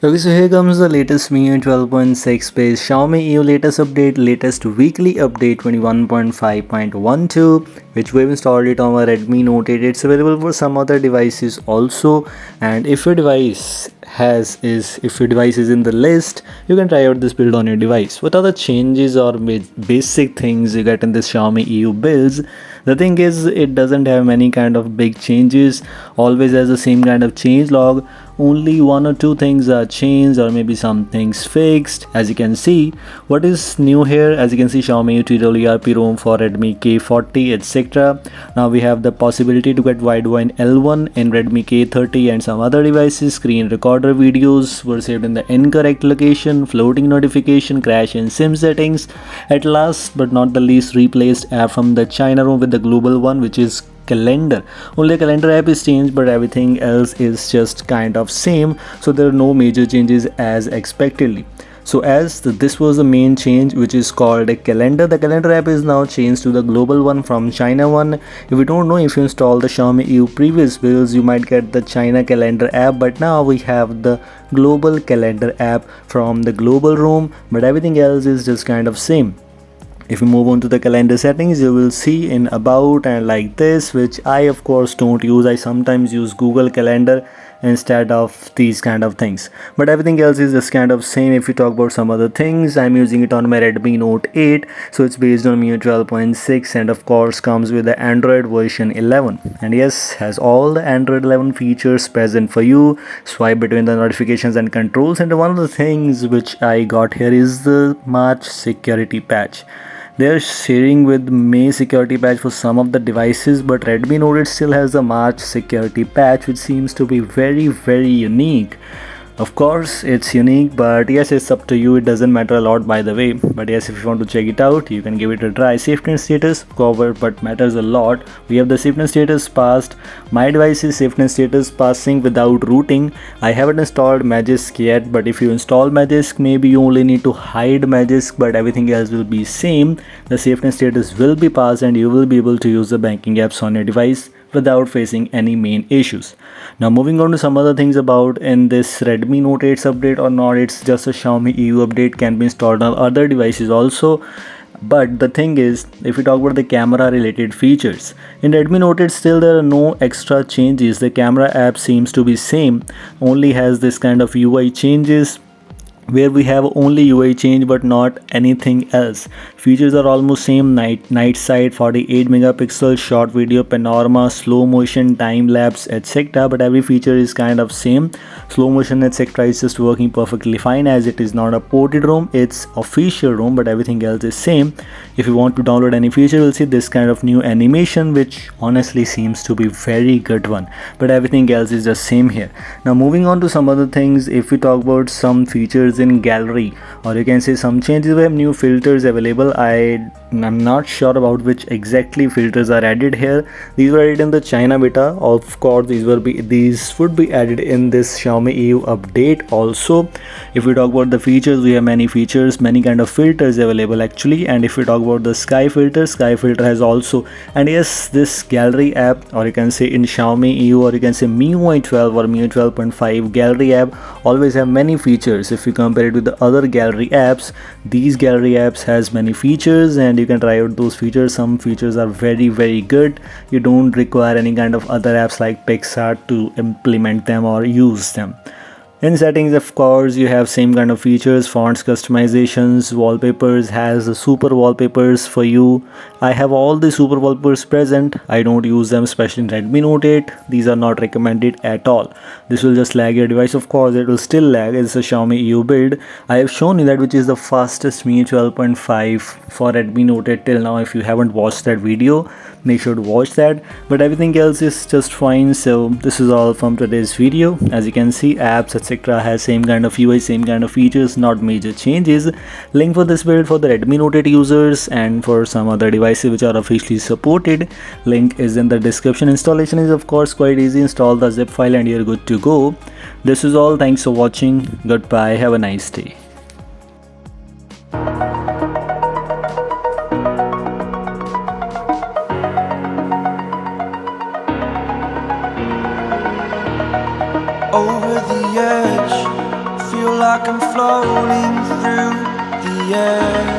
Okay, so here comes the latest MIUI 12.6 based Xiaomi EU latest update, latest weekly update 21.5.12, which we've installed it on our Redmi Note 8. It's available for some other devices also, and if your device is in the list, you can try out this build on your device. What are the changes or basic things you get in this Xiaomi EU builds? The thing is, it doesn't have many kind of big changes, always has the same kind of change log. Only one or two things are changed, or maybe some things fixed. As you can see, what is new here? As you can see, Xiaomi TWRP ROM for Redmi K40, etc. Now we have the possibility to get wideband L1 in Redmi K30 and some other devices. Screen recorder videos were saved in the incorrect location. Floating notification, crash in SIM settings. At last but not the least, replaced app from the China ROM with the global one, which is calendar. Only calendar app is changed, but everything else is just kind of same, so there are no major changes as expectedly. So this was the main change, which is called a calendar. The calendar app is now changed to the global one from China one. If you don't know, if you install the Xiaomi EU previous builds, you might get the China calendar app, but now we have the global calendar app from the global ROM, but everything else is just kind of same. If you move on to the calendar settings, you will see in about and like this, which I of course don't use. I sometimes use Google Calendar instead of these kind of things, but everything else is just kind of same. If you talk about some other things, I'm using it on my Redmi Note 8, so it's based on MIUI 12.6 and of course comes with the Android version 11, and yes, has all the Android 11 features present for you. Swipe between the notifications and controls, and one of the things which I got here is the March security patch. They are sharing with May security patch for some of the devices, but Redmi Note 8 still has the March security patch, which seems to be very unique. Of course, it's unique, but yes, it's up to you. It doesn't matter a lot, by the way. But yes, if you want to check it out, you can give it a try. Safety and status covered, but matters a lot. We have the safety and status passed. My device is safety and status passing without rooting. I haven't installed Magisk yet, but if you install Magisk, maybe you only need to hide Magisk, but everything else will be same. The safety and status will be passed, and you will be able to use the banking apps on your device without facing any main issues. Now moving on to some other things about in this Redmi Note 8's update or not, it's just a Xiaomi EU update, can be installed on other devices also. But the thing is, if we talk about the camera related features, in Redmi Note 8 still there are no extra changes. The camera app seems to be same, only has this kind of UI changes, where we have only UI change but not anything else. Features are almost same: night sight, 48 megapixel, short video, panorama, slow motion, time lapse, etc. But every feature is kind of same. Slow motion, etc. is just working perfectly fine, as it is not a ported ROM, it's official ROM, but everything else is same. If you want to download any feature, you'll see this kind of new animation, which honestly seems to be very good one, but everything else is just same here. Now moving on to some other things, if we talk about some features in gallery, or you can say some changes, we have new filters available. I'm not sure about which exactly filters are added here. These were added in the China beta. Of course, these would be added in this Xiaomi EU update also. If we talk about the features, we have many features, many kind of filters available actually. And if we talk about the sky filter has also, and yes, this gallery app, or you can say in Xiaomi EU, or you can say MIUI 12 or MIUI 12.5 gallery app, always have many features. If you compare it with the other gallery apps, these gallery apps has many features, and you can try out those features. Some features are very good. You don't require any kind of other apps like PicsArt to implement them or use them. In settings, of course, you have same kind of features: fonts, customizations, wallpapers, has the super wallpapers for you. I have all the super wallpapers present. I don't use them, especially in Redmi Note 8. These are not recommended at all. This will just lag your device. Of course, it will still lag. It's a Xiaomi EU build. I have shown you that which is the fastest MIUI 12.5 for Redmi Note 8 till now. If you haven't watched that video, make sure to watch that. But everything else is just fine. So this is all from today's video. As you can see, apps, etc. has same kind of UI, same kind of features, not major changes. Link for this build for the Redmi Note 8 users and for some other devices which are officially supported, link is in the description. Installation is of course quite easy. Install the zip file and you're good to go. This is all. Thanks for watching. Goodbye. Have a nice day. Over the edge, feel like I'm floating through the air.